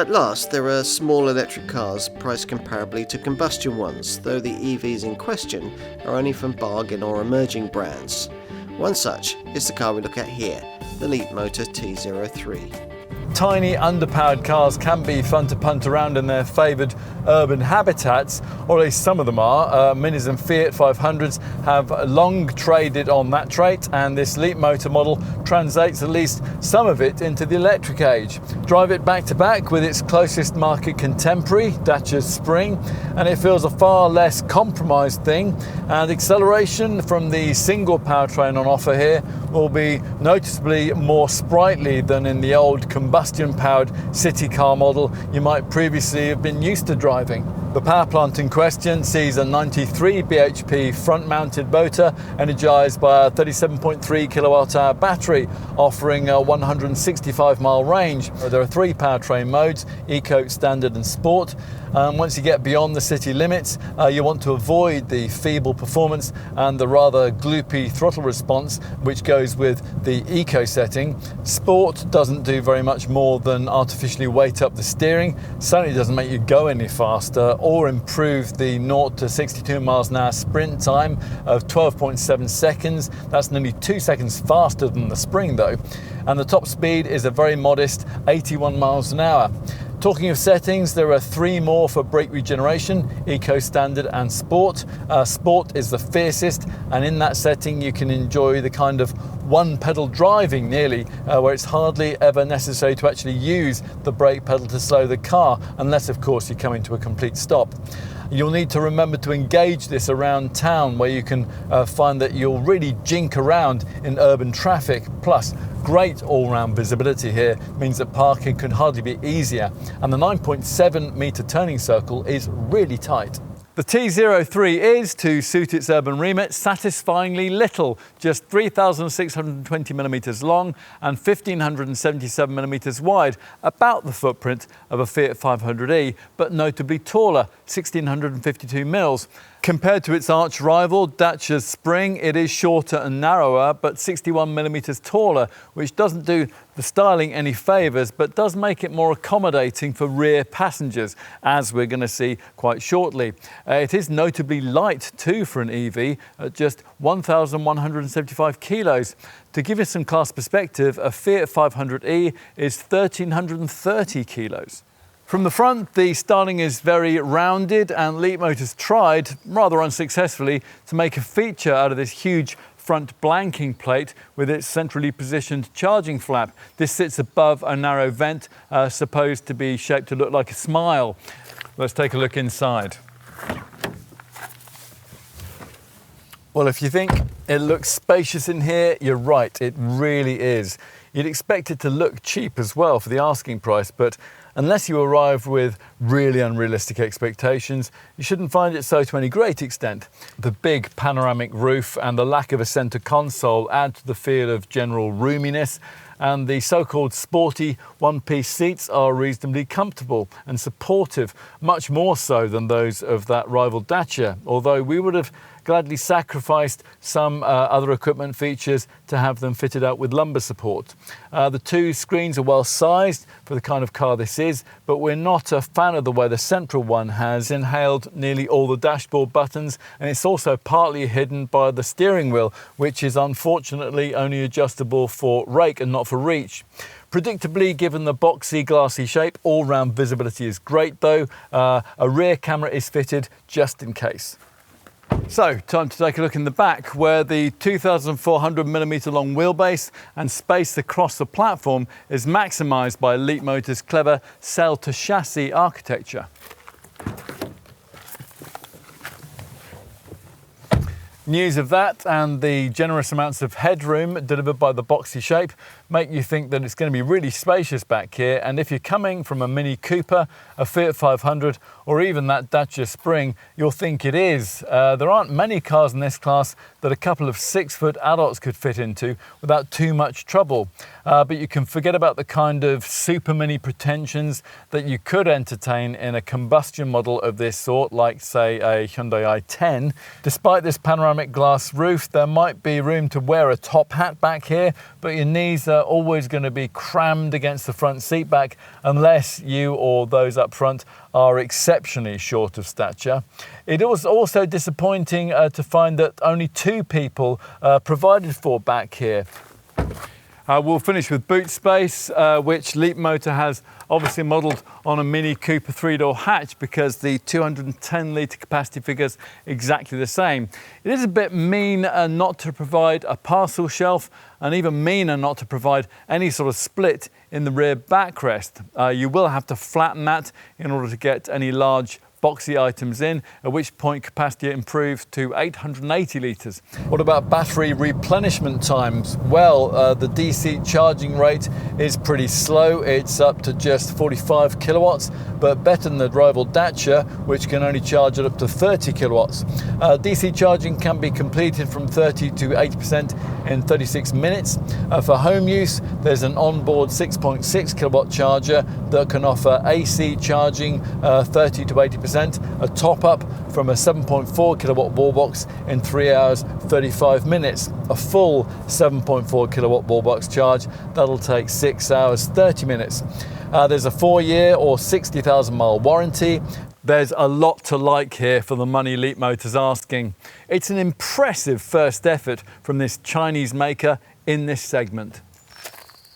At last, there are small electric cars priced comparably to combustion ones, though the EVs in question are only from bargain or emerging brands. One such is the car we look at here, the Leapmotor T03. Tiny underpowered cars can be fun to punt around in their favoured urban habitats, or at least some of them are. Minis and Fiat 500s have long traded on that trait, and this Leapmotor model translates at least some of it into the electric age. Drive it back to back with its closest market contemporary, Dacia Spring, and it feels a far less compromised thing, and acceleration from the single powertrain on offer here will be noticeably more sprightly than in the old combustion-powered city car model you might previously have been used to driving. The power plant in question sees a 93 bhp front-mounted motor energised by a 37.3 kilowatt-hour battery, offering a 165-mile range. There are three powertrain modes: Eco, Standard and Sport. Once you get beyond the city limits, you want to avoid the feeble performance and the rather gloopy throttle response which goes with the Eco setting. Sport doesn't do very much more than artificially weight up the steering, certainly doesn't make you go any faster or improve the 0 to 62 miles an hour sprint time of 12.7 seconds. That's nearly 2 seconds faster than the Spring though. And the top speed is a very modest 81 miles an hour. Talking of settings, there are three more for brake regeneration: Eco, Standard and Sport. Sport is the fiercest, and in that setting you can enjoy the kind of one-pedal driving nearly, where it's hardly ever necessary to actually use the brake pedal to slow the car, unless of course you come into a complete stop. You'll need to remember to engage this around town, where you can find that you'll really jink around in urban traffic. Plus, great all-round visibility here means that parking can hardly be easier, and the 9.7 metre turning circle is really tight. The T03 is, to suit its urban remit, satisfyingly little, just 3,620 millimetres long and 1,577 millimetres wide, about the footprint of a Fiat 500e, but notably taller, 1,652 mils. Compared to its arch rival, Dacia Spring, it is shorter and narrower, but 61 millimetres taller, which doesn't do the styling any favours, but does make it more accommodating for rear passengers, as we're going to see quite shortly. It is notably light too for an EV, at just 1,175 kilos. To give you some class perspective, a Fiat 500e is 1,330 kilos. From the front, the styling is very rounded, and Leapmotor's tried, rather unsuccessfully, to make a feature out of this huge front blanking plate with its centrally positioned charging flap. This sits above a narrow vent, supposed to be shaped to look like a smile. Let's take a look inside. Well, if you think it looks spacious in here, you're right, it really is. You'd expect it to look cheap as well for the asking price, but unless you arrive with really unrealistic expectations, you shouldn't find it so to any great extent. The big panoramic roof and the lack of a centre console add to the feel of general roominess, and the so-called sporty one-piece seats are reasonably comfortable and supportive, much more so than those of that rival Dacia, although we would have gladly sacrificed some other equipment features to have them fitted out with lumbar support. The two screens are well sized for the kind of car this is, but we're not a fan of the way the central one has inhaled nearly all the dashboard buttons, and it's also partly hidden by the steering wheel, which is unfortunately only adjustable for rake and not for reach. Predictably, given the boxy, glassy shape, all-round visibility is great though. A rear camera is fitted just in case. So, time to take a look in the back, where the 2,400mm long wheelbase and space across the platform is maximised by Leapmotor's clever cell-to-chassis architecture. News of that and the generous amounts of headroom delivered by the boxy shape make you think that it's going to be really spacious back here, and if you're coming from a Mini Cooper, a Fiat 500 or even that Dacia Spring, you'll think it is. There aren't many cars in this class that a couple of 6-foot adults could fit into without too much trouble. But you can forget about the kind of super mini pretensions that you could entertain in a combustion model of this sort, like say a Hyundai i10. Despite this panoramic glass roof, there might be room to wear a top hat back here, but your knees are always going to be crammed against the front seat back unless you or those up front are exceptionally short of stature. It was also disappointing to find that only 2 people provided for back here. We'll finish with boot space, which Leapmotor has obviously modelled on a Mini Cooper 3-door hatch because the 210 litre capacity figure's exactly the same. It is a bit mean not to provide a parcel shelf, and even meaner not to provide any sort of split in the rear backrest. You will have to flatten that in order to get any large boxy items in, at which point capacity improves to 880 litres. What about battery replenishment times? Well, the DC charging rate is pretty slow. It's up to just 45 kilowatts, but better than the rival Dacia, which can only charge at up to 30 kilowatts. DC charging can be completed from 30 to 80% in 36 minutes. For home use, there's an onboard 6.6 kilowatt charger that can offer AC charging 30 to 80%. A top-up from a 7.4 kilowatt wall box in 3 hours 35 minutes. A full 7.4 kilowatt wall box charge, that'll take 6 hours 30 minutes. There's a 4-year or 60,000 mile warranty. There's a lot to like here for the money Leapmotor's asking. It's an impressive first effort from this Chinese maker in this segment.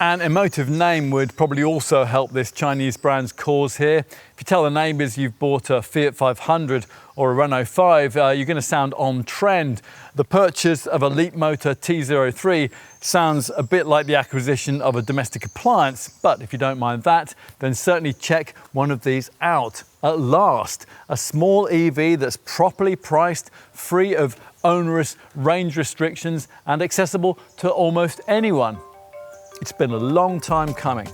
An emotive name would probably also help this Chinese brand's cause here. If you tell the neighbours you've bought a Fiat 500 or a Renault 5, you're going to sound on trend. The purchase of a Leapmotor T03 sounds a bit like the acquisition of a domestic appliance, but if you don't mind that, then certainly check one of these out. At last, a small EV that's properly priced, free of onerous range restrictions and accessible to almost anyone. It's been a long time coming.